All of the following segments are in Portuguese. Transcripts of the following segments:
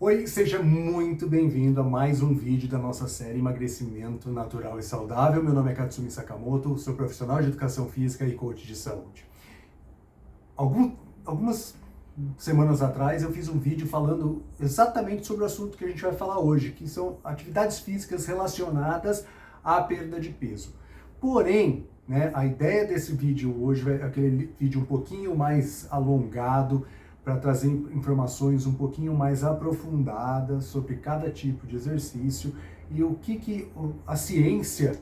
Oi, seja muito bem-vindo a mais um vídeo da nossa série Emagrecimento Natural e Saudável. Meu nome é Katsumi Sakamoto, sou profissional de educação física e coach de saúde. Algumas semanas atrás eu fiz um vídeo falando exatamente sobre o assunto que a gente vai falar hoje, que são atividades físicas relacionadas à perda de peso. Porém, a ideia desse vídeo hoje é aquele vídeo um pouquinho mais alongado, para trazer informações um pouquinho mais aprofundadas sobre cada tipo de exercício e o que a ciência,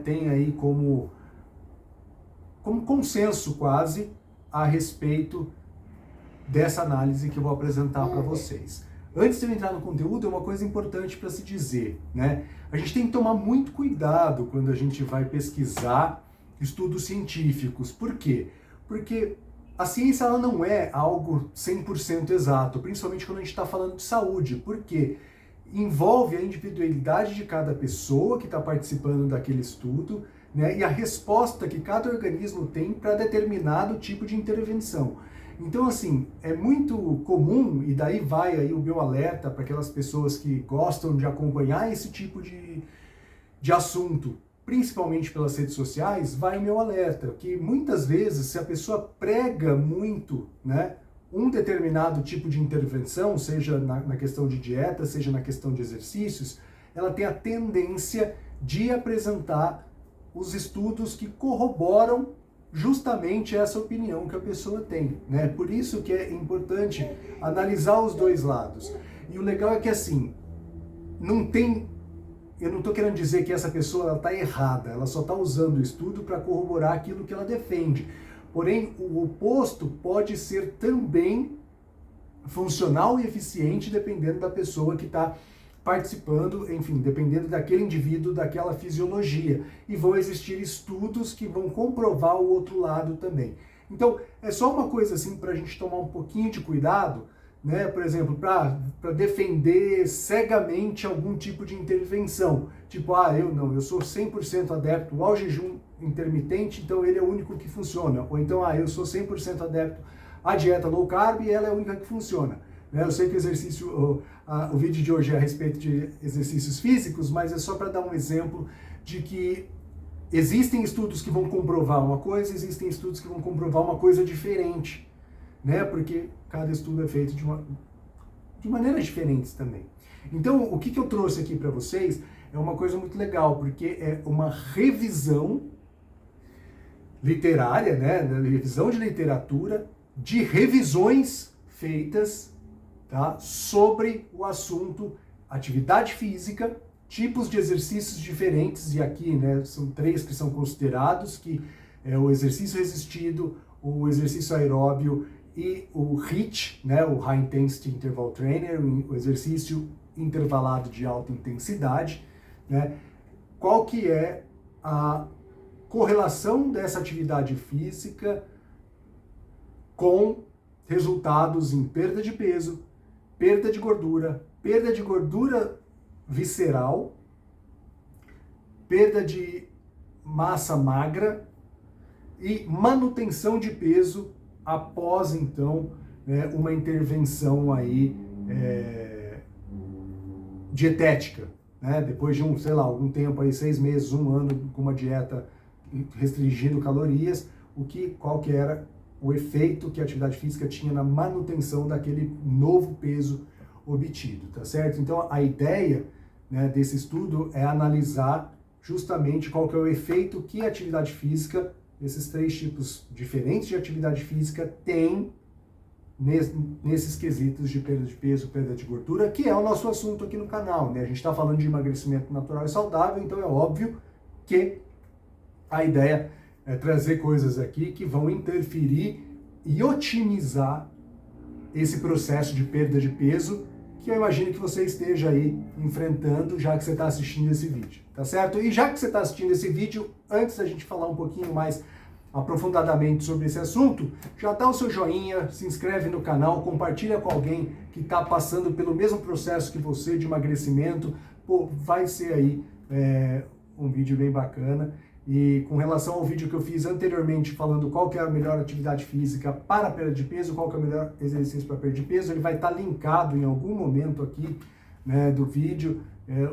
tem aí como consenso quase a respeito dessa análise que eu vou apresentar para vocês. Antes de eu entrar no conteúdo, é uma coisa importante para se dizer, A gente tem que tomar muito cuidado quando a gente vai pesquisar estudos científicos. Por quê? Porque a ciência ela não é algo 100% exato, principalmente quando a gente está falando de saúde, porque envolve a individualidade de cada pessoa que está participando daquele estudo, e a resposta que cada organismo tem para determinado tipo de intervenção. Então, assim, é muito comum, e daí vai aí o meu alerta para aquelas pessoas que gostam de acompanhar esse tipo de assunto, principalmente pelas redes sociais, vai meu alerta, que muitas vezes, se a pessoa prega muito, um determinado tipo de intervenção, seja na questão de dieta, seja na questão de exercícios, ela tem a tendência de apresentar os estudos que corroboram justamente essa opinião que a pessoa tem, Por isso que é importante analisar os dois lados. E o legal é que, assim, eu não estou querendo dizer que essa pessoa está errada, ela só está usando o estudo para corroborar aquilo que ela defende. Porém, o oposto pode ser também funcional e eficiente dependendo da pessoa que está participando, enfim, dependendo daquele indivíduo, daquela fisiologia. E vão existir estudos que vão comprovar o outro lado também. Então, é só uma coisa assim para a gente tomar um pouquinho de cuidado, por exemplo, para defender cegamente algum tipo de intervenção. Tipo, eu sou 100% adepto ao jejum intermitente, então ele é o único que funciona. Ou então, eu sou 100% adepto à dieta low carb e ela é a única que funciona. Eu sei que o vídeo de hoje é a respeito de exercícios físicos, mas é só para dar um exemplo de que existem estudos que vão comprovar uma coisa, existem estudos que vão comprovar uma coisa diferente. Porque cada estudo é feito de maneiras diferentes também. Então, o que eu trouxe aqui para vocês é uma coisa muito legal, porque é uma revisão literária, revisão de literatura, de revisões feitas, sobre o assunto atividade física, tipos de exercícios diferentes, e aqui são 3 que são considerados, que é o exercício resistido, o exercício aeróbio e o HIIT, o High Intensity Interval Trainer, o exercício intervalado de alta intensidade, Qual que é a correlação dessa atividade física com resultados em perda de peso, perda de gordura visceral, perda de massa magra e manutenção de peso após, então, uma intervenção aí dietética, depois de algum tempo aí, 6 meses, 1 ano com uma dieta restringindo calorias, qual que era o efeito que a atividade física tinha na manutenção daquele novo peso obtido, tá certo? Então, a ideia desse estudo é analisar justamente qual que é o efeito que a atividade física, esses 3 tipos diferentes de atividade física, tem nesses quesitos de perda de peso, perda de gordura, que é o nosso assunto aqui no canal, A gente está falando de emagrecimento natural e saudável, então é óbvio que a ideia é trazer coisas aqui que vão interferir e otimizar esse processo de perda de peso que eu imagino que você esteja aí enfrentando, já que você está assistindo esse vídeo, tá certo? E já que você está assistindo esse vídeo, antes da gente falar um pouquinho mais aprofundadamente sobre esse assunto, já dá o seu joinha, se inscreve no canal, compartilha com alguém que está passando pelo mesmo processo que você de emagrecimento, vai ser aí um vídeo bem bacana E com relação ao vídeo que eu fiz anteriormente falando qual que é a melhor atividade física para perda de peso, qual que é o melhor exercício para perda de peso, ele vai estar linkado em algum momento aqui, né, do vídeo,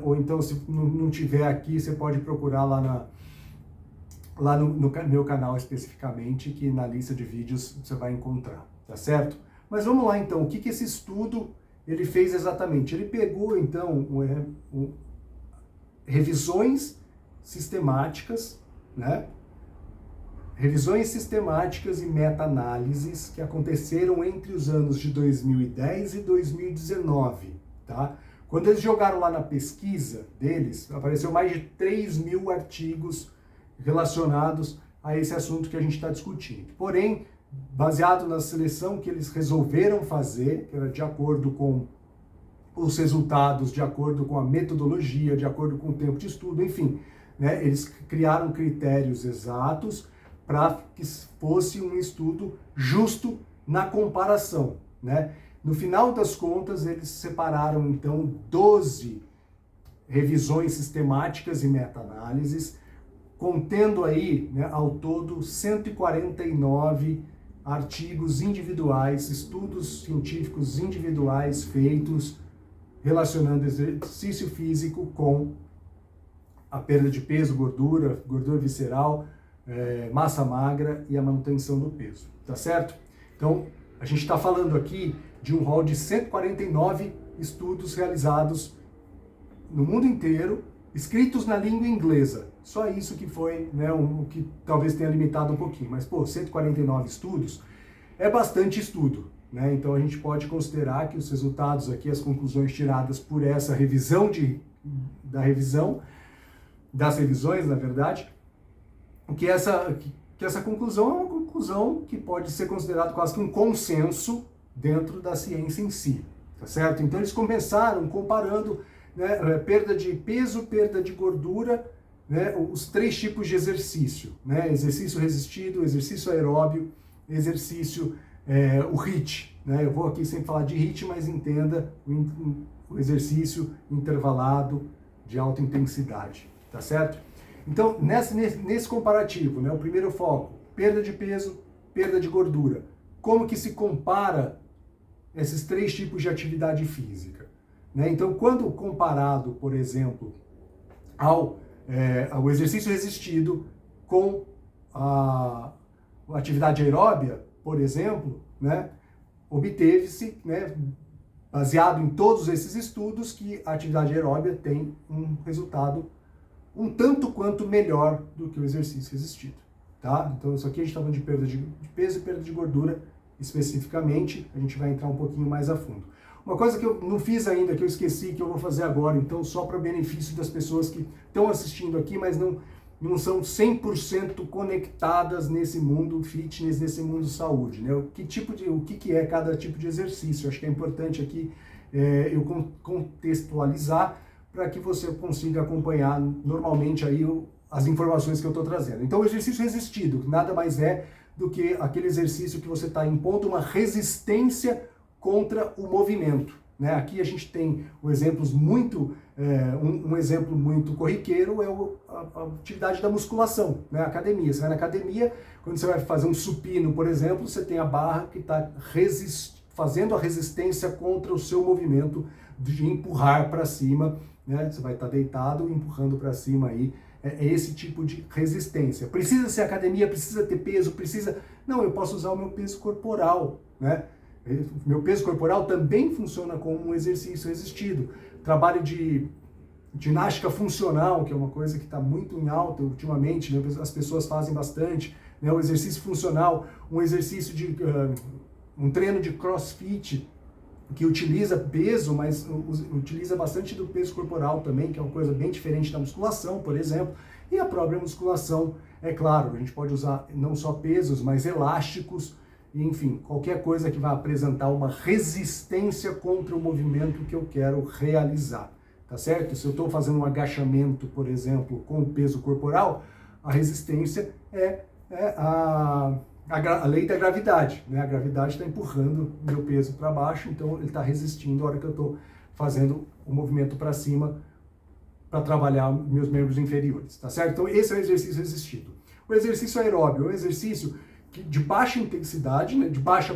ou então se não tiver aqui, você pode procurar lá no meu canal especificamente, que na lista de vídeos você vai encontrar, tá certo? Mas vamos lá então, o que esse estudo ele fez exatamente? Ele pegou então revisões sistemáticas, né? Revisões sistemáticas e meta-análises que aconteceram entre os anos de 2010 e 2019, tá? Quando eles jogaram lá na pesquisa deles, apareceu mais de 3.000 artigos relacionados a esse assunto que a gente está discutindo. Porém, baseado na seleção que eles resolveram fazer, que era de acordo com os resultados, de acordo com a metodologia, de acordo com o tempo de estudo, enfim, né, eles criaram critérios exatos para que fosse um estudo justo na comparação, né? No final das contas, eles separaram, então, 12 revisões sistemáticas e meta-análises, contendo aí, né, ao todo, 149 artigos individuais, estudos científicos individuais feitos relacionando exercício físico com a perda de peso, gordura visceral, massa magra e a manutenção do peso, tá certo? Então, a gente está falando aqui de um rol de 149 estudos realizados no mundo inteiro, escritos na língua inglesa. Só isso que foi, né, o que talvez tenha limitado um pouquinho. Mas, 149 estudos é bastante estudo, né? Então a gente pode considerar que os resultados aqui, as conclusões tiradas por essa revisão das revisões, na verdade, que essa conclusão é uma conclusão que pode ser considerada quase que um consenso dentro da ciência em si, tá certo? Então eles começaram comparando, né, perda de peso, perda de gordura, né, os 3 tipos de exercício, né, exercício resistido, exercício aeróbio, exercício, o HIIT, né, eu vou aqui sempre falar de HIIT, mas entenda o exercício intervalado de alta intensidade, tá certo? Então, nesse comparativo, né, o primeiro foco, perda de peso, perda de gordura, como que se compara esses 3 tipos de atividade física, né? Então, quando comparado, por exemplo, ao exercício resistido com a atividade aeróbia, por exemplo, né, obteve-se, né, baseado em todos esses estudos, que a atividade aeróbia tem um resultado um tanto quanto melhor do que o exercício resistido, tá? Então, isso aqui a gente está falando de perda de peso e perda de gordura especificamente, a gente vai entrar um pouquinho mais a fundo. Uma coisa que eu não fiz ainda, que eu esqueci, que eu vou fazer agora, então, só para benefício das pessoas que estão assistindo aqui, mas não são 100% conectadas nesse mundo fitness, nesse mundo saúde, né? O que é cada tipo de exercício? Acho que é importante aqui eu contextualizar para que você consiga acompanhar normalmente aí as informações que eu estou trazendo. Então, o exercício resistido nada mais é do que aquele exercício que você está impondo uma resistência contra o movimento, né? Aqui a gente tem um exemplo muito corriqueiro, é a atividade da musculação, né? A academia. Você vai na academia, quando você vai fazer um supino, por exemplo, você tem a barra que está fazendo a resistência contra o seu movimento de empurrar para cima, né? Você vai estar deitado empurrando para cima aí. É esse tipo de resistência. Precisa ser academia, precisa ter peso, precisa... Não, eu posso usar o meu peso corporal, né? Meu peso corporal também funciona como um exercício resistido. Trabalho de ginástica funcional, que é uma coisa que está muito em alta ultimamente, né? As pessoas fazem bastante, né? O exercício funcional, um exercício de... um treino de crossfit, que utiliza peso, mas utiliza bastante do peso corporal também, que é uma coisa bem diferente da musculação, por exemplo. E a própria musculação, é claro, a gente pode usar não só pesos, mas elásticos, enfim, qualquer coisa que vai apresentar uma resistência contra o movimento que eu quero realizar, tá certo? Se eu estou fazendo um agachamento, por exemplo, com o peso corporal, a resistência é a lei da gravidade, né? A gravidade está empurrando o meu peso para baixo, então ele está resistindo a hora que eu estou fazendo o movimento para cima para trabalhar meus membros inferiores, tá certo? Então esse é o exercício resistido. O exercício aeróbio é um exercício de baixa intensidade, né, de baixa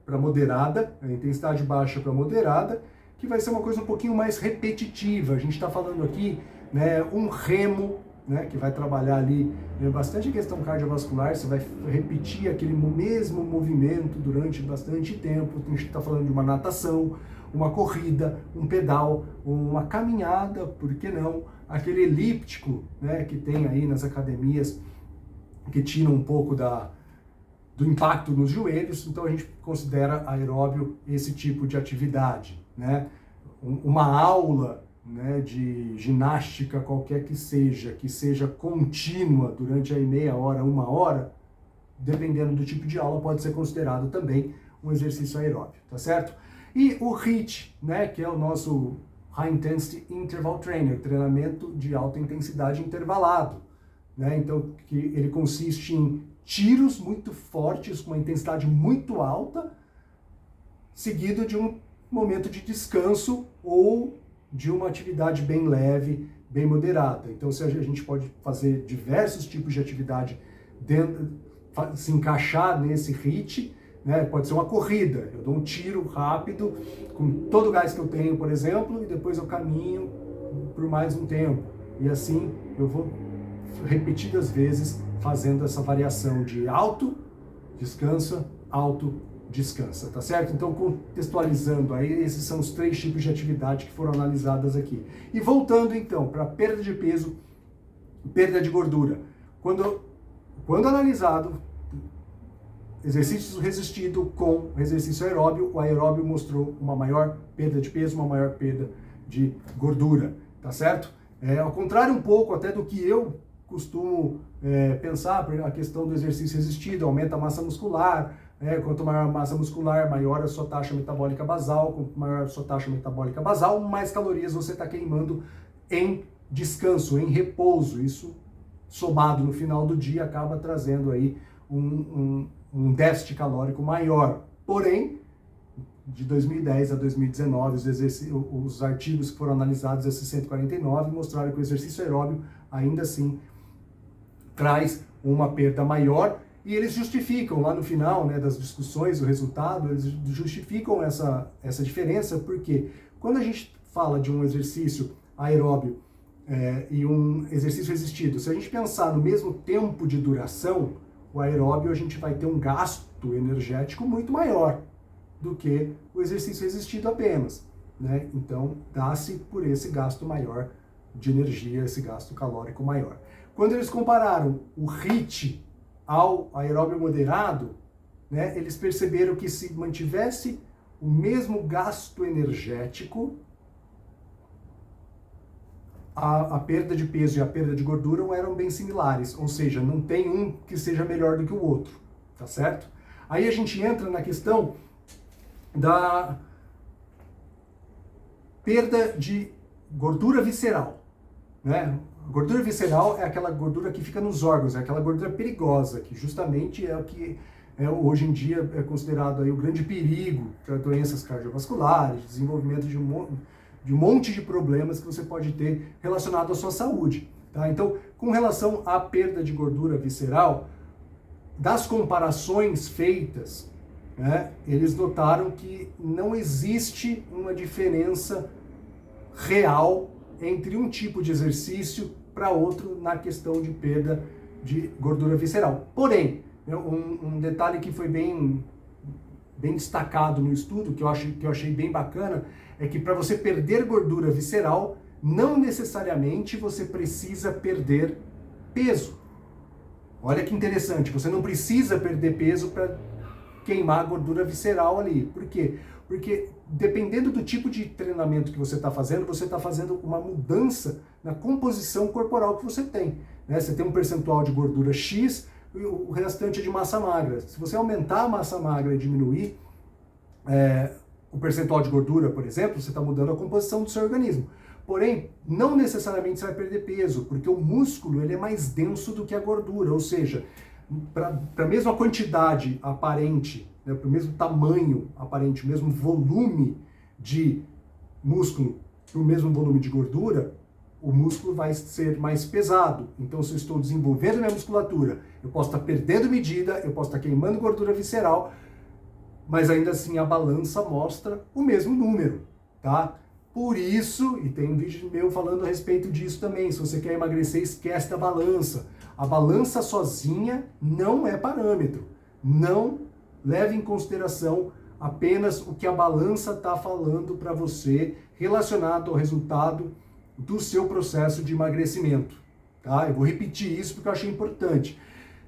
para moderada, a intensidade baixa para moderada, que vai ser uma coisa um pouquinho mais repetitiva. A gente está falando aqui, né, um remo, né, que vai trabalhar ali, né, bastante a questão cardiovascular, você vai repetir aquele mesmo movimento durante bastante tempo. A gente está falando de uma natação, uma corrida, um pedal, uma caminhada, por que não? Aquele elíptico, né, que tem aí nas academias, que tira um pouco do impacto nos joelhos. Então a gente considera aeróbio esse tipo de atividade, né? Uma aula, né, de ginástica qualquer que seja contínua durante aí meia hora, uma hora, dependendo do tipo de aula, pode ser considerado também um exercício aeróbio, tá certo? E o HIIT, né, que é o nosso High Intensity Interval Trainer, treinamento de alta intensidade intervalado, né? Então, que ele consiste em tiros muito fortes, com uma intensidade muito alta, seguido de um momento de descanso ou de uma atividade bem leve, bem moderada. Então, se a gente pode fazer diversos tipos de atividade se encaixar nesse HIIT, né? Pode ser uma corrida, eu dou um tiro rápido, com todo o gás que eu tenho, por exemplo, e depois eu caminho por mais um tempo. E assim eu vou repetidas vezes fazendo essa variação de alto, descansa, alto, descansa, tá certo? Então, contextualizando aí, esses são os 3 tipos de atividade que foram analisadas aqui. E voltando então para perda de peso, perda de gordura. Quando analisado exercício resistido com exercício aeróbio, o aeróbio mostrou uma maior perda de peso, uma maior perda de gordura, tá certo? Ao contrário um pouco até do que eu costumo pensar, a questão do exercício resistido aumenta a massa muscular, quanto maior a massa muscular, maior a sua taxa metabólica basal, quanto maior a sua taxa metabólica basal, mais calorias você está queimando em descanso, em repouso. Isso, somado no final do dia, acaba trazendo aí um déficit calórico maior. Porém, de 2010 a 2019, os artigos que foram analisados, esses 149, mostraram que o exercício aeróbio ainda assim traz uma perda maior, e eles justificam lá no final, né, das discussões, o resultado, eles justificam essa diferença, porque quando a gente fala de um exercício aeróbio e um exercício resistido, se a gente pensar no mesmo tempo de duração, o aeróbio a gente vai ter um gasto energético muito maior do que o exercício resistido apenas, né? Então, dá-se por esse gasto maior de energia, esse gasto calórico maior. Quando eles compararam o HIIT ao aeróbio moderado, né, eles perceberam que se mantivesse o mesmo gasto energético, a perda de peso e a perda de gordura eram bem similares, ou seja, não tem um que seja melhor do que o outro, tá certo? Aí a gente entra na questão da perda de gordura visceral, né? A gordura visceral é aquela gordura que fica nos órgãos, é aquela gordura perigosa, que justamente é o que hoje em dia é considerado aí o grande perigo para doenças cardiovasculares, desenvolvimento de um monte de problemas que você pode ter relacionado à sua saúde, tá? Então, com relação à perda de gordura visceral, das comparações feitas, né, eles notaram que não existe uma diferença real entre um tipo de exercício para outro na questão de perda de gordura visceral. Porém, um detalhe que foi bem destacado no estudo, que eu achei bem bacana, é que para você perder gordura visceral, não necessariamente você precisa perder peso. Olha que interessante, você não precisa perder peso para queimar a gordura visceral ali. Por quê? Porque dependendo do tipo de treinamento que você está fazendo uma mudança na composição corporal que você tem, né? Você tem um percentual de gordura X e o restante é de massa magra. Se você aumentar a massa magra e diminuir o percentual de gordura, por exemplo, você está mudando a composição do seu organismo. Porém, não necessariamente você vai perder peso, porque o músculo ele é mais denso do que a gordura, ou seja, para a mesma quantidade aparente, né, para o mesmo tamanho aparente, o mesmo volume de músculo, para o mesmo volume de gordura, o músculo vai ser mais pesado. Então, se eu estou desenvolvendo minha musculatura, eu posso estar perdendo medida, eu posso estar queimando gordura visceral, mas ainda assim a balança mostra o mesmo número, tá? Por isso, e tem um vídeo meu falando a respeito disso também, se você quer emagrecer, esquece da balança. A balança sozinha não é parâmetro. Não leve em consideração apenas o que a balança está falando para você relacionado ao resultado do seu processo de emagrecimento, tá? Eu vou repetir isso porque eu achei importante.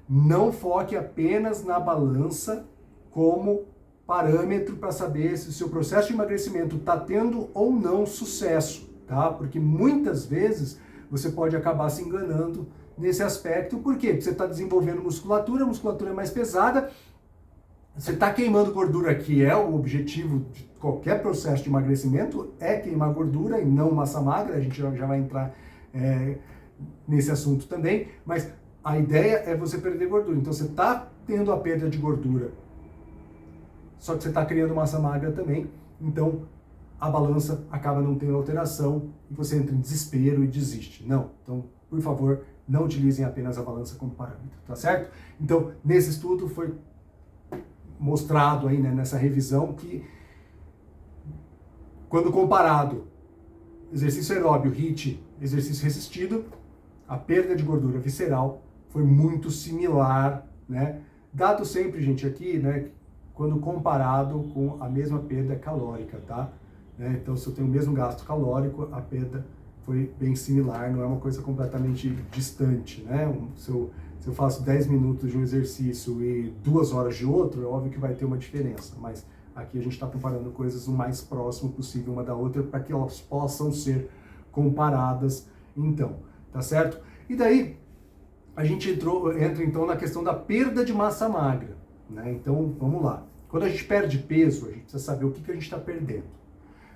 Não foque apenas na balança como parâmetro para saber se o seu processo de emagrecimento está tendo ou não sucesso, tá? Porque muitas vezes você pode acabar se enganando nesse aspecto. Por quê? Porque você está desenvolvendo musculatura, a musculatura é mais pesada, você está queimando gordura, que é o objetivo de qualquer processo de emagrecimento, é queimar gordura e não massa magra, a gente já vai entrar nesse assunto também, mas a ideia é você perder gordura. Então você está tendo a perda de gordura, só que você está criando massa magra também, então a balança acaba não tendo alteração e você entra em desespero e desiste. Não, então, por favor, não utilizem apenas a balança como parâmetro, tá certo? Então, nesse estudo foi mostrado aí, né, nessa revisão, que quando comparado exercício aeróbio, HIIT, exercício resistido, a perda de gordura visceral foi muito similar, né? Dado sempre, gente, aqui, né, quando comparado com a mesma perda calórica, tá? Então, se eu tenho o mesmo gasto calórico, a perda foi bem similar, não é uma coisa completamente distante, né? Se eu faço 10 minutos de um exercício e 2 horas de outro, é óbvio que vai ter uma diferença, mas aqui a gente está comparando coisas o mais próximo possível uma da outra para que elas possam ser comparadas, então, tá certo? E daí, a gente entra então na questão da perda de massa magra, né? Então, vamos lá. Quando a gente perde peso, a gente precisa saber o que a gente está perdendo.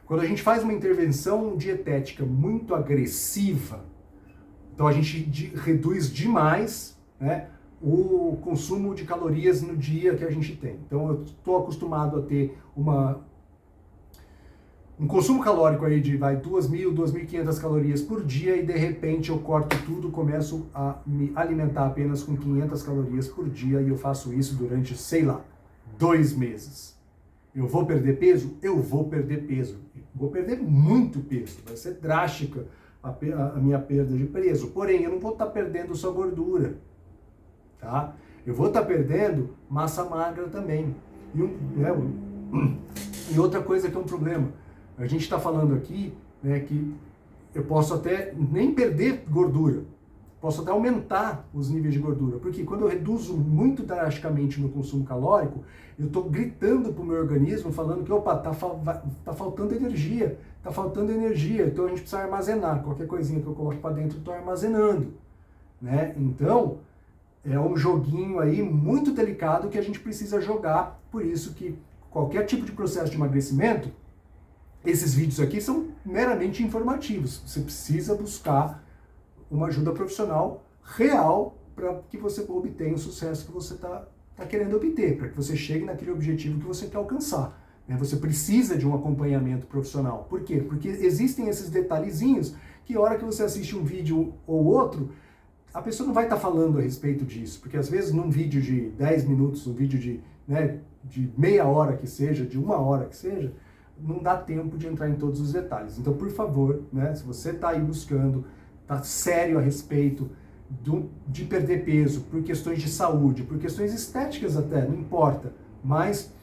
Quando a gente faz uma intervenção dietética muito agressiva, então a gente reduz demais, né, o consumo de calorias no dia que a gente tem. Então eu estou acostumado a ter um consumo calórico aí de 2.000, 2.500 calorias por dia e de repente eu corto tudo, começo a me alimentar apenas com 500 calorias por dia e eu faço isso durante, sei lá, 2 meses. Eu vou perder peso? Eu vou perder peso. Vou perder muito peso. Vai ser drástica a minha perda de peso. Porém, eu não vou estar perdendo só gordura, tá? Eu vou estar perdendo massa magra também. E outra coisa que é um problema. A gente está falando aqui, né, que eu posso até nem perder gordura. Posso até aumentar os níveis de gordura, porque quando eu reduzo muito drasticamente o meu consumo calórico, eu estou gritando para o meu organismo, falando que, opa, tá faltando energia, então a gente precisa armazenar, qualquer coisinha que eu coloque para dentro, eu estou armazenando, né? Então, é um joguinho aí muito delicado que a gente precisa jogar, por isso que qualquer tipo de processo de emagrecimento, esses vídeos aqui são meramente informativos, você precisa buscar uma ajuda profissional real para que você obtenha o sucesso que você está querendo obter, para que você chegue naquele objetivo que você quer alcançar. Né? Você precisa de um acompanhamento profissional. Por quê? Porque existem esses detalhezinhos que a hora que você assiste um vídeo ou outro, a pessoa não vai estar falando a respeito disso, porque às vezes num vídeo de 10 minutos, um vídeo de meia hora que seja, de 1 hora que seja, não dá tempo de entrar em todos os detalhes. Então, por favor, né, se você está aí buscando, tá sério a respeito de perder peso, por questões de saúde, por questões estéticas até, não importa. Mas,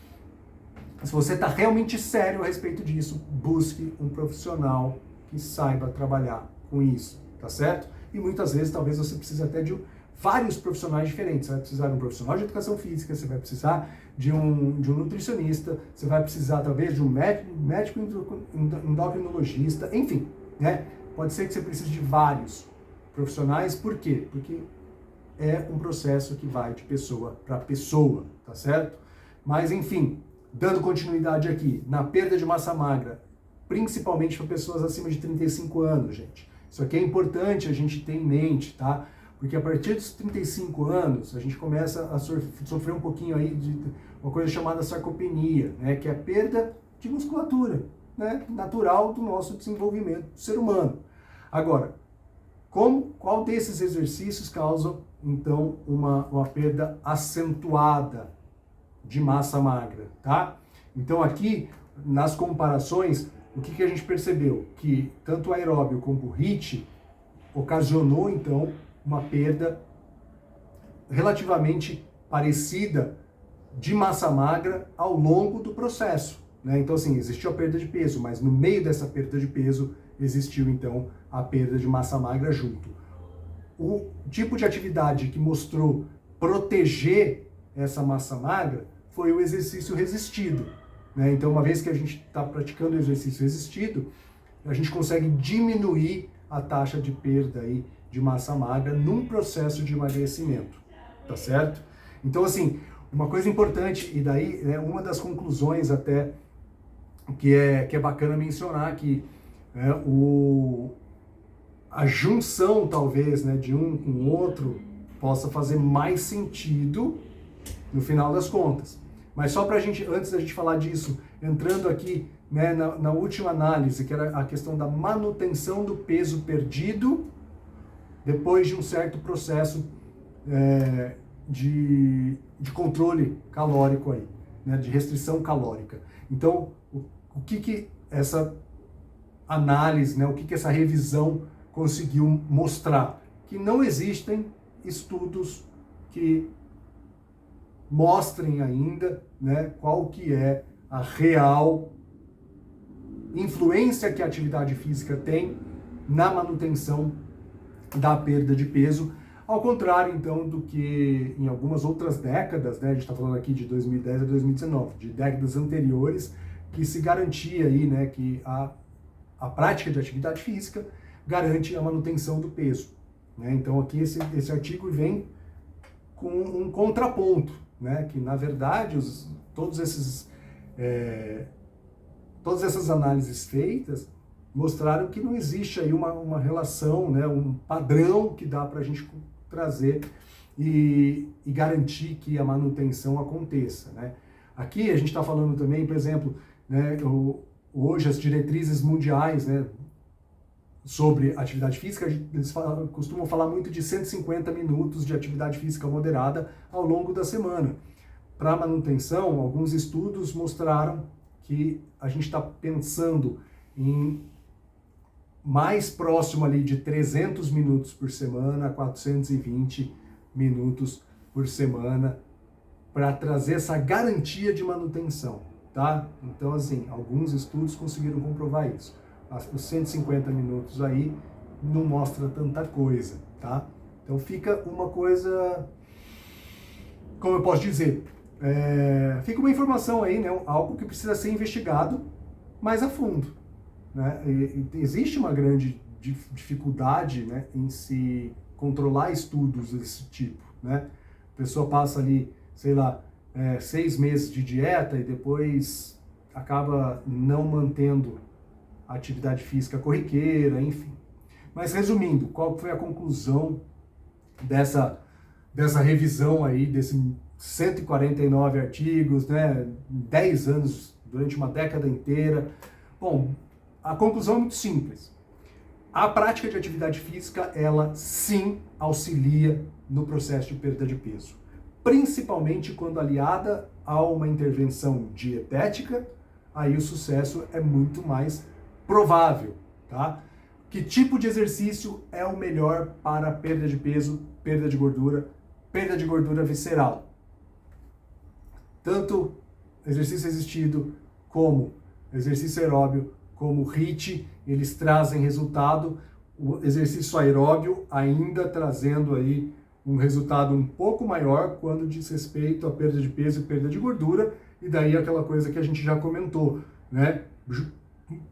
se você está realmente sério a respeito disso, busque um profissional que saiba trabalhar com isso, tá certo? E muitas vezes, talvez você precise até de vários profissionais diferentes. Você vai precisar de um profissional de educação física, você vai precisar de um nutricionista, você vai precisar, talvez, de um médico endocrinologista, enfim, né? Pode ser que você precise de vários profissionais. Por quê? Porque é um processo que vai de pessoa para pessoa, tá certo? Mas, enfim, dando continuidade aqui, na perda de massa magra, principalmente para pessoas acima de 35 anos, gente. Isso aqui é importante a gente ter em mente, tá? Porque a partir dos 35 anos, a gente começa a sofrer um pouquinho aí de uma coisa chamada sarcopenia, né? Que é a perda de musculatura, né? Natural do nosso desenvolvimento do ser humano. Agora, Qual desses exercícios causam, então, uma perda acentuada de massa magra, tá? Então aqui, nas comparações, o que a gente percebeu? Que tanto o aeróbio como o HIIT ocasionou, então, uma perda relativamente parecida de massa magra ao longo do processo, né? Então, assim, existiu a perda de peso, mas no meio dessa perda de peso existiu, então, a perda de massa magra junto. O tipo de atividade que mostrou proteger essa massa magra foi o exercício resistido, né? Então, uma vez que a gente está praticando o exercício resistido, a gente consegue diminuir a taxa de perda aí de massa magra num processo de emagrecimento, tá certo? Então, assim, uma coisa importante, e daí é uma das conclusões até que é bacana mencionar aqui, a junção, talvez, né, de um com o outro possa fazer mais sentido no final das contas. Mas só para a gente, antes da gente falar disso, entrando aqui, né, na última análise, que era a questão da manutenção do peso perdido depois de um certo processo de controle calórico aí, né, de restrição calórica. Então, o que essa análise, né, o que essa revisão conseguiu mostrar? Que não existem estudos que mostrem ainda, né, qual que é a real influência que a atividade física tem na manutenção da perda de peso, ao contrário, então, do que em algumas outras décadas, né, a gente está falando aqui de 2010 a 2019, de décadas anteriores, que se garantia aí, né, que a prática de atividade física garante a manutenção do peso, né? Então aqui esse artigo vem com um contraponto, né, que na verdade todas essas análises feitas mostraram que não existe aí uma relação, né, um padrão que dá para a gente trazer e garantir que a manutenção aconteça, né? Aqui a gente está falando também, por exemplo, né, hoje as diretrizes mundiais, né, sobre atividade física, eles costumam falar muito de 150 minutos de atividade física moderada ao longo da semana. Para manutenção, alguns estudos mostraram que a gente está pensando em mais próximo ali de 300 minutos por semana a 420 minutos por semana para trazer essa garantia de manutenção, tá? Então, assim, alguns estudos conseguiram comprovar isso. Os 150 minutos aí não mostra tanta coisa, tá? Então fica uma coisa, como eu posso dizer, fica uma informação aí, né? Algo que precisa ser investigado mais a fundo, né? Existe uma grande dificuldade, né, em se controlar estudos desse tipo, né? A pessoa passa ali, sei lá, 6 meses de dieta e depois acaba não mantendo a atividade física corriqueira, enfim. Mas resumindo, qual foi a conclusão dessa revisão aí, desses 149 artigos, né, 10 anos, durante uma década inteira? Bom, a conclusão é muito simples. A prática de atividade física, ela sim auxilia no processo de perda de peso, principalmente quando aliada a uma intervenção dietética, aí o sucesso é muito mais provável, tá? Que tipo de exercício é o melhor para perda de peso, perda de gordura visceral? Tanto exercício resistido como exercício aeróbio, como HIIT, eles trazem resultado. O exercício aeróbio ainda trazendo aí um resultado um pouco maior quando diz respeito à perda de peso e perda de gordura, e daí aquela coisa que a gente já comentou, né?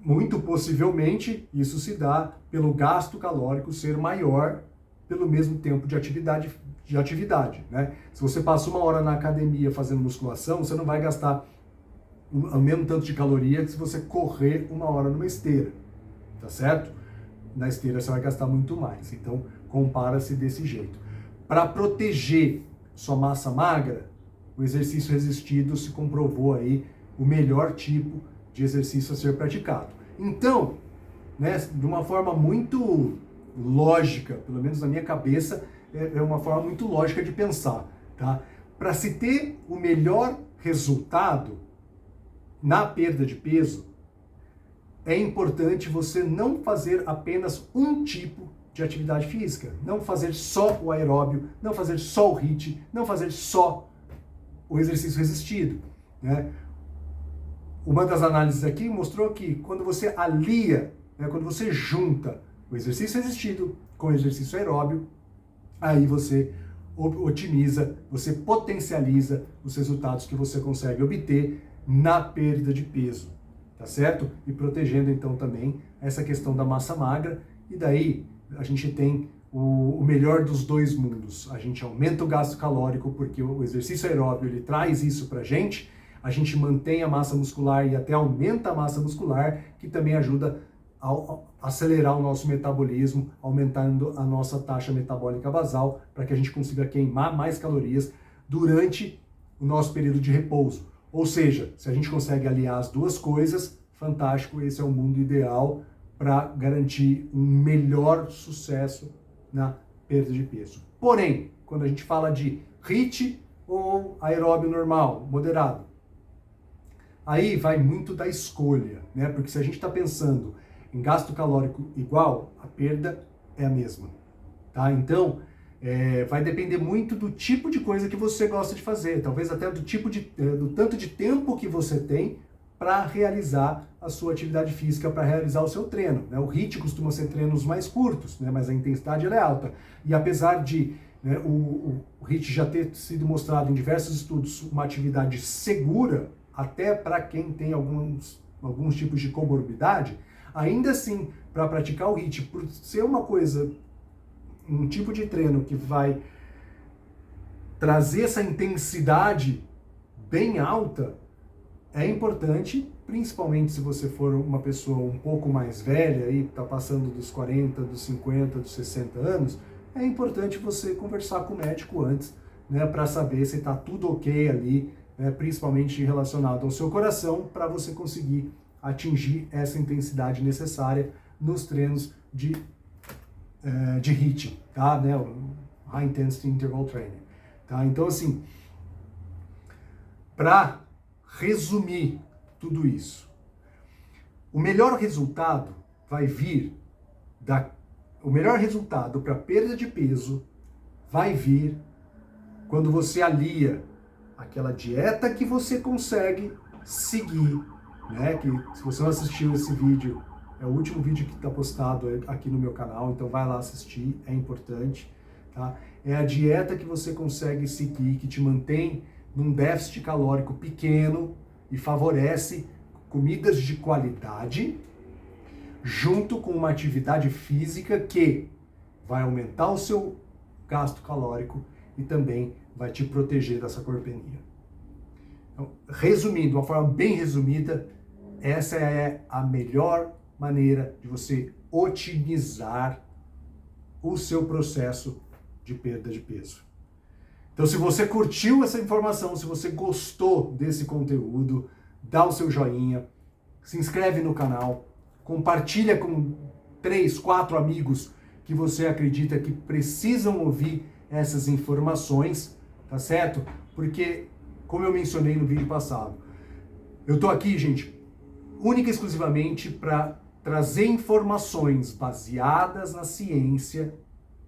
Muito possivelmente isso se dá pelo gasto calórico ser maior pelo mesmo tempo de atividade, né? Se você passa 1 hora na academia fazendo musculação, você não vai gastar o mesmo tanto de caloria que se você correr 1 hora numa esteira, tá certo? Na esteira você vai gastar muito mais, então compara-se desse jeito. Para proteger sua massa magra, o exercício resistido se comprovou aí o melhor tipo de exercício a ser praticado. Então, né, de uma forma muito lógica, pelo menos na minha cabeça, é uma forma muito lógica de pensar, tá? Para se ter o melhor resultado na perda de peso, é importante você não fazer apenas um tipo de atividade física, não fazer só o aeróbio, não fazer só o HIIT, não fazer só o exercício resistido, né? Uma das análises aqui mostrou que quando você alia, né, quando você junta o exercício resistido com o exercício aeróbio, aí você otimiza, você potencializa os resultados que você consegue obter na perda de peso, tá certo? E protegendo então também essa questão da massa magra, e daí a gente tem o melhor dos dois mundos. A gente aumenta o gasto calórico porque o exercício aeróbio ele traz isso pra gente, a gente mantém a massa muscular e até aumenta a massa muscular, que também ajuda a acelerar o nosso metabolismo, aumentando a nossa taxa metabólica basal, para que a gente consiga queimar mais calorias durante o nosso período de repouso. Ou seja, se a gente consegue aliar as duas coisas, fantástico, esse é o mundo ideal para garantir um melhor sucesso na perda de peso. Porém, quando a gente fala de HIIT ou aeróbio normal, moderado, aí vai muito da escolha, né? Porque se a gente está pensando em gasto calórico igual, a perda é a mesma, tá? Então, vai depender muito do tipo de coisa que você gosta de fazer, talvez até do tanto de tempo que você tem para realizar a sua atividade física, para realizar o seu treino, né? O HIIT costuma ser treinos mais curtos, né? Mas a intensidade ela é alta. E apesar de, né, o HIIT já ter sido mostrado em diversos estudos uma atividade segura, até para quem tem alguns tipos de comorbidade, ainda assim, para praticar o HIIT, por ser um tipo de treino que vai trazer essa intensidade bem alta, é importante, principalmente se você for uma pessoa um pouco mais velha, aí está passando dos 40, dos 50, dos 60 anos, é importante você conversar com o médico antes, né, para saber se está tudo ok ali, né, principalmente relacionado ao seu coração, para você conseguir atingir essa intensidade necessária nos treinos de HIIT, tá? Né? O High Intensity Interval Training. Tá? Então, assim, para resumir tudo isso, o melhor resultado para perda de peso vai vir quando você alia aquela dieta que você consegue seguir, né? Que se você não assistiu esse vídeo, é o último vídeo que está postado aqui no meu canal, então vai lá assistir, é importante, tá? É a dieta que você consegue seguir, que te mantém num déficit calórico pequeno e favorece comidas de qualidade, junto com uma atividade física que vai aumentar o seu gasto calórico e também vai te proteger dessa corpenia. Então, resumindo, de uma forma bem resumida, essa é a melhor maneira de você otimizar o seu processo de perda de peso. Então, se você curtiu essa informação, se você gostou desse conteúdo, dá o seu joinha, se inscreve no canal, compartilha com 3, 4 amigos que você acredita que precisam ouvir essas informações, tá certo? Porque, como eu mencionei no vídeo passado, eu tô aqui, gente, única e exclusivamente para trazer informações baseadas na ciência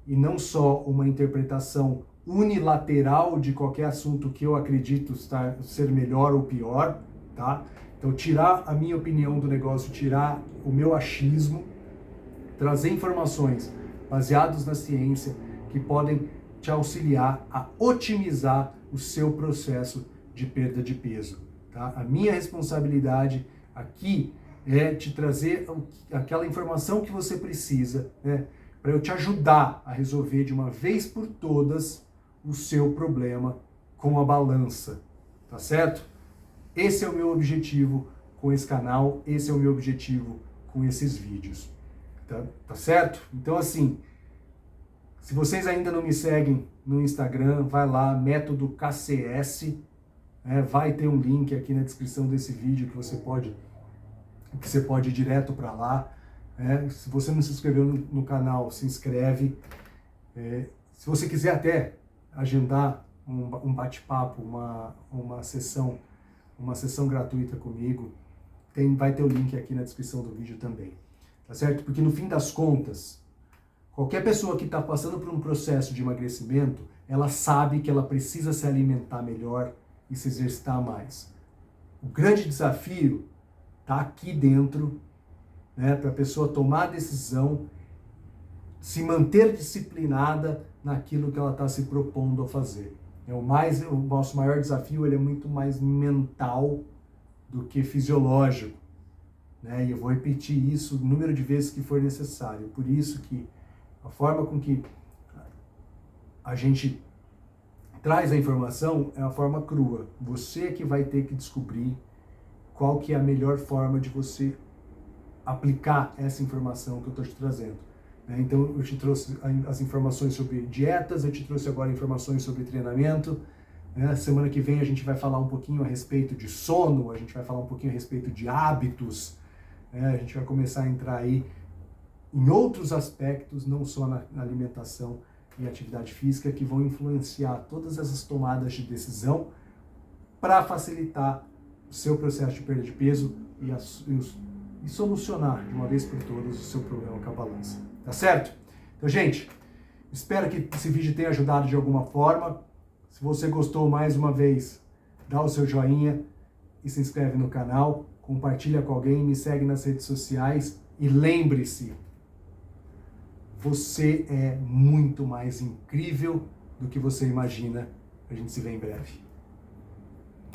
e não só uma interpretação unilateral de qualquer assunto que eu acredito ser melhor ou pior, tá? Então, tirar a minha opinião do negócio, tirar o meu achismo, trazer informações baseadas na ciência que podem te auxiliar a otimizar o seu processo de perda de peso, tá? A minha responsabilidade aqui é te trazer aquela informação que você precisa, né, para eu te ajudar a resolver de uma vez por todas o seu problema com a balança, tá certo? Esse é o meu objetivo com esse canal, esse é o meu objetivo com esses vídeos, tá certo? Então, assim, se vocês ainda não me seguem no Instagram, vai lá, método KCS, né, vai ter um link aqui na descrição desse vídeo que você pode ir direto para lá. Se você não se inscreveu no canal, se inscreve. Se você quiser até agendar um bate-papo, uma sessão gratuita comigo, vai ter o link aqui na descrição do vídeo também, tá certo? Porque no fim das contas, qualquer pessoa que está passando por um processo de emagrecimento, ela sabe que ela precisa se alimentar melhor e se exercitar mais. O grande desafio está aqui dentro, né, para a pessoa tomar a decisão, se manter disciplinada naquilo que ela está se propondo a fazer. O nosso maior desafio, ele é muito mais mental do que fisiológico, né? E eu vou repetir isso o número de vezes que for necessário. Por isso que a forma com que a gente traz a informação é a forma crua. Você que vai ter que descobrir qual que é a melhor forma de você aplicar essa informação que eu estou te trazendo. Então eu te trouxe as informações sobre dietas, eu te trouxe agora informações sobre treinamento. Semana que vem a gente vai falar um pouquinho a respeito de sono, a gente vai falar um pouquinho a respeito de hábitos, a gente vai começar a entrar aí em outros aspectos, não só na alimentação e atividade física, que vão influenciar todas essas tomadas de decisão para facilitar o seu processo de perda de peso e solucionar de uma vez por todas o seu problema com a balança. Tá certo? Então, gente, espero que esse vídeo tenha ajudado de alguma forma. Se você gostou, mais uma vez, dá o seu joinha e se inscreve no canal, compartilha com alguém, me segue nas redes sociais e lembre-se, você é muito mais incrível do que você imagina. A gente se vê em breve.